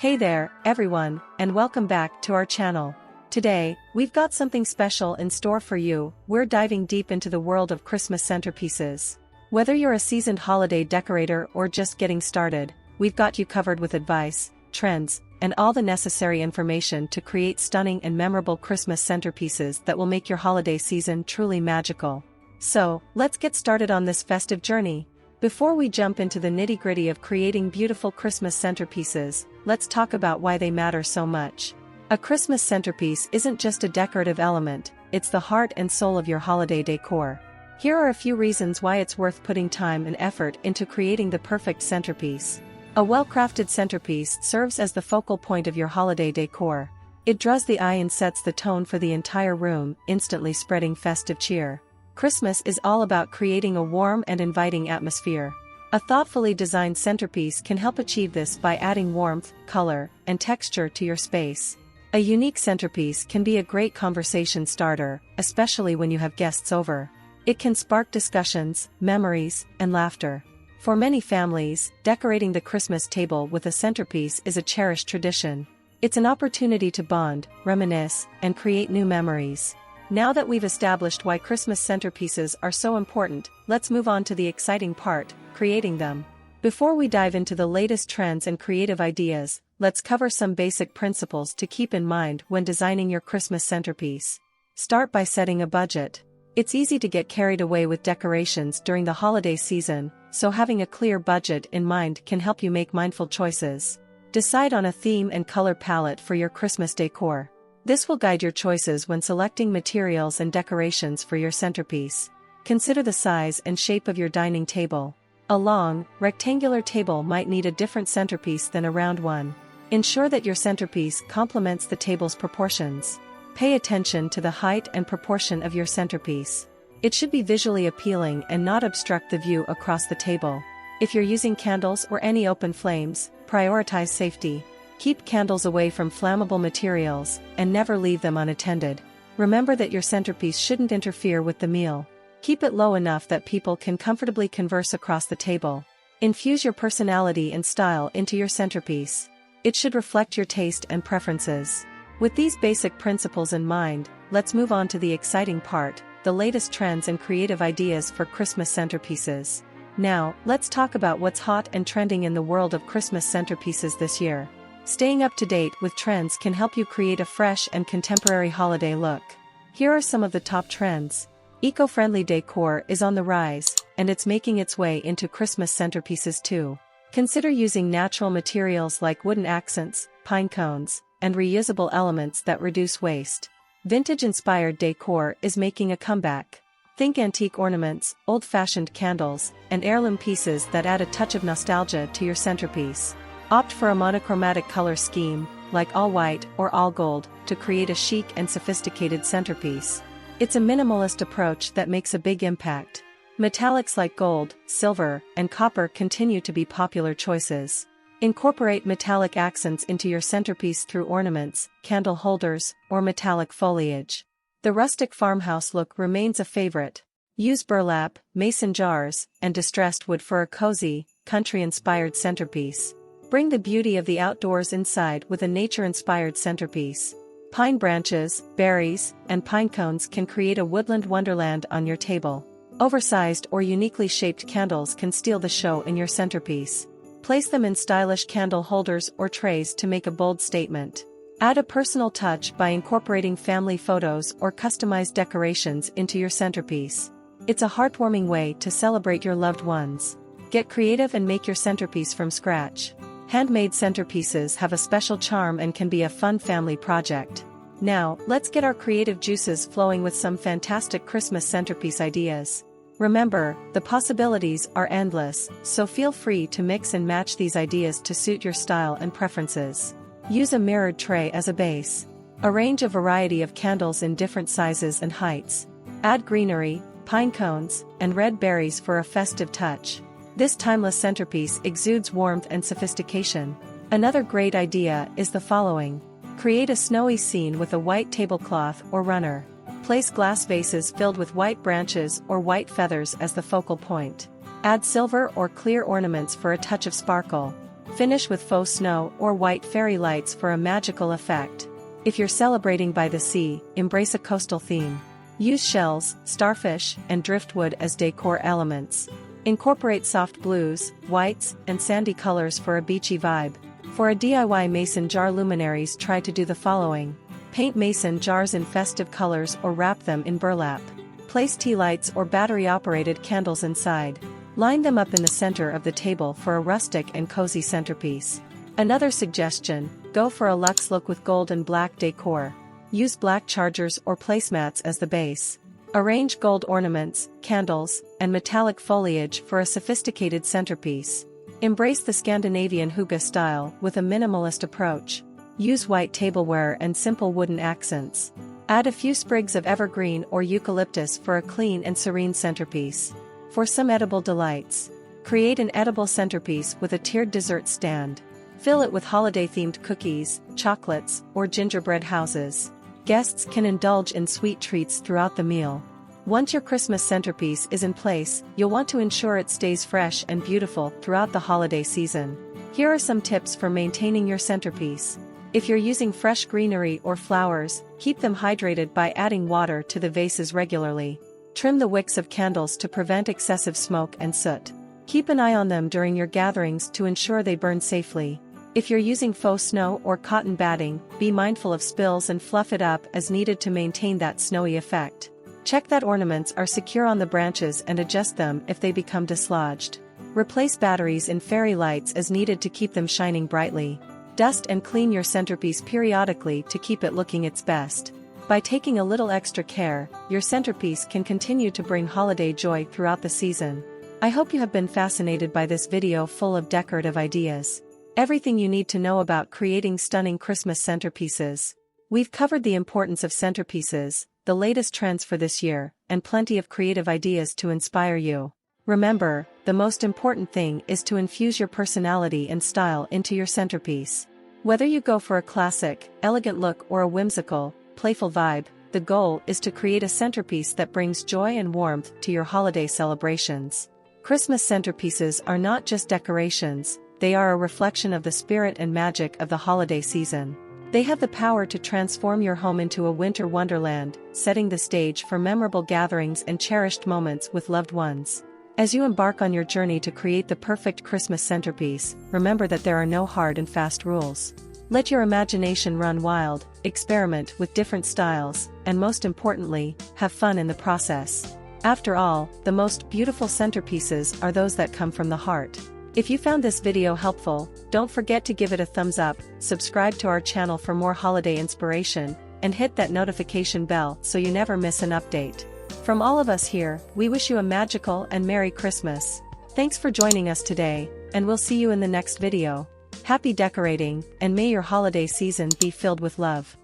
Hey there, everyone, and welcome back to our channel. Today, we've got something special in store for you. We're diving deep into the world of Christmas centerpieces. Whether you're a seasoned holiday decorator or just getting started, we've got you covered with advice, trends, and all the necessary information to create stunning and memorable Christmas centerpieces that will make your holiday season truly magical. So, let's get started on this festive journey. Before we jump into the nitty-gritty of creating beautiful Christmas centerpieces, let's talk about why they matter so much. A Christmas centerpiece isn't just a decorative element, it's the heart and soul of your holiday decor. Here are a few reasons why it's worth putting time and effort into creating the perfect centerpiece. A well-crafted centerpiece serves as the focal point of your holiday decor. It draws the eye and sets the tone for the entire room, instantly spreading festive cheer. Christmas is all about creating a warm and inviting atmosphere. A thoughtfully designed centerpiece can help achieve this by adding warmth, color, and texture to your space. A unique centerpiece can be a great conversation starter, especially when you have guests over. It can spark discussions, memories, and laughter. For many families, decorating the Christmas table with a centerpiece is a cherished tradition. It's an opportunity to bond, reminisce, and create new memories. Now that we've established why Christmas centerpieces are so important, let's move on to the exciting part, creating them. Before we dive into the latest trends and creative ideas, let's cover some basic principles to keep in mind when designing your Christmas centerpiece. Start by setting a budget. It's easy to get carried away with decorations during the holiday season, so having a clear budget in mind can help you make mindful choices. Decide on a theme and color palette for your Christmas decor. This will guide your choices when selecting materials and decorations for your centerpiece. Consider the size and shape of your dining table. A long, rectangular table might need a different centerpiece than a round one. Ensure that your centerpiece complements the table's proportions. Pay attention to the height and proportion of your centerpiece. It should be visually appealing and not obstruct the view across the table. If you're using candles or any open flames, prioritize safety. Keep candles away from flammable materials, and never leave them unattended. Remember that your centerpiece shouldn't interfere with the meal. Keep it low enough that people can comfortably converse across the table. Infuse your personality and style into your centerpiece. It should reflect your taste and preferences. With these basic principles in mind, let's move on to the exciting part, the latest trends and creative ideas for Christmas centerpieces. Now, let's talk about what's hot and trending in the world of Christmas centerpieces this year. Staying up to date with trends can help you create a fresh and contemporary holiday look. Here are some of the top trends. Eco-friendly decor is on the rise, and it's making its way into Christmas centerpieces too. Consider using natural materials like wooden accents, pine cones, and reusable elements that reduce waste. Vintage-inspired decor is making a comeback. Think antique ornaments, old-fashioned candles, and heirloom pieces that add a touch of nostalgia to your centerpiece. Opt for a monochromatic color scheme, like all white or all gold, to create a chic and sophisticated centerpiece. It's a minimalist approach that makes a big impact. Metallics like gold, silver, and copper continue to be popular choices. Incorporate metallic accents into your centerpiece through ornaments, candle holders, or metallic foliage. The rustic farmhouse look remains a favorite. Use burlap, mason jars, and distressed wood for a cozy, country-inspired centerpiece. Bring the beauty of the outdoors inside with a nature-inspired centerpiece. Pine branches, berries, and pine cones can create a woodland wonderland on your table. Oversized or uniquely shaped candles can steal the show in your centerpiece. Place them in stylish candle holders or trays to make a bold statement. Add a personal touch by incorporating family photos or customized decorations into your centerpiece. It's a heartwarming way to celebrate your loved ones. Get creative and make your centerpiece from scratch. Handmade centerpieces have a special charm and can be a fun family project. Now, let's get our creative juices flowing with some fantastic Christmas centerpiece ideas. Remember, the possibilities are endless, so feel free to mix and match these ideas to suit your style and preferences. Use a mirrored tray as a base. Arrange a variety of candles in different sizes and heights. Add greenery, pine cones, and red berries for a festive touch. This timeless centerpiece exudes warmth and sophistication. Another great idea is the following. Create a snowy scene with a white tablecloth or runner. Place glass vases filled with white branches or white feathers as the focal point. Add silver or clear ornaments for a touch of sparkle. Finish with faux snow or white fairy lights for a magical effect. If you're celebrating by the sea, embrace a coastal theme. Use shells, starfish, and driftwood as decor elements. Incorporate soft blues, whites, and sandy colors for a beachy vibe. For a DIY mason jar luminaries, try to do the following. Paint mason jars in festive colors or wrap them in burlap. Place tea lights or battery-operated candles inside. Line them up in the center of the table for a rustic and cozy centerpiece. Another suggestion, go for a luxe look with gold and black decor. Use black chargers or placemats as the base. Arrange gold ornaments, candles, and metallic foliage for a sophisticated centerpiece. Embrace the Scandinavian hygge style with a minimalist approach. Use white tableware and simple wooden accents. Add a few sprigs of evergreen or eucalyptus for a clean and serene centerpiece. For some edible delights, create an edible centerpiece with a tiered dessert stand. Fill it with holiday-themed cookies, chocolates, or gingerbread houses. Guests can indulge in sweet treats throughout the meal. Once your Christmas centerpiece is in place, you'll want to ensure it stays fresh and beautiful throughout the holiday season. Here are some tips for maintaining your centerpiece. If you're using fresh greenery or flowers, keep them hydrated by adding water to the vases regularly. Trim the wicks of candles to prevent excessive smoke and soot. Keep an eye on them during your gatherings to ensure they burn safely. If you're using faux snow or cotton batting, be mindful of spills and fluff it up as needed to maintain that snowy effect. Check that ornaments are secure on the branches and adjust them if they become dislodged. Replace batteries in fairy lights as needed to keep them shining brightly. Dust and clean your centerpiece periodically to keep it looking its best. By taking a little extra care, your centerpiece can continue to bring holiday joy throughout the season. I hope you have been fascinated by this video full of decorative ideas. Everything you need to know about creating stunning Christmas centerpieces. We've covered the importance of centerpieces, the latest trends for this year, and plenty of creative ideas to inspire you. Remember, the most important thing is to infuse your personality and style into your centerpiece. Whether you go for a classic, elegant look or a whimsical, playful vibe, the goal is to create a centerpiece that brings joy and warmth to your holiday celebrations. Christmas centerpieces are not just decorations, they are a reflection of the spirit and magic of the holiday season. They have the power to transform your home into a winter wonderland, setting the stage for memorable gatherings and cherished moments with loved ones. As you embark on your journey to create the perfect Christmas centerpiece, remember that there are no hard and fast rules. Let your imagination run wild, experiment with different styles, and most importantly, have fun in the process. After all, the most beautiful centerpieces are those that come from the heart. If you found this video helpful, don't forget to give it a thumbs up, subscribe to our channel for more holiday inspiration, and hit that notification bell so you never miss an update. From all of us here, we wish you a magical and Merry Christmas. Thanks for joining us today, and we'll see you in the next video. Happy decorating, and may your holiday season be filled with love.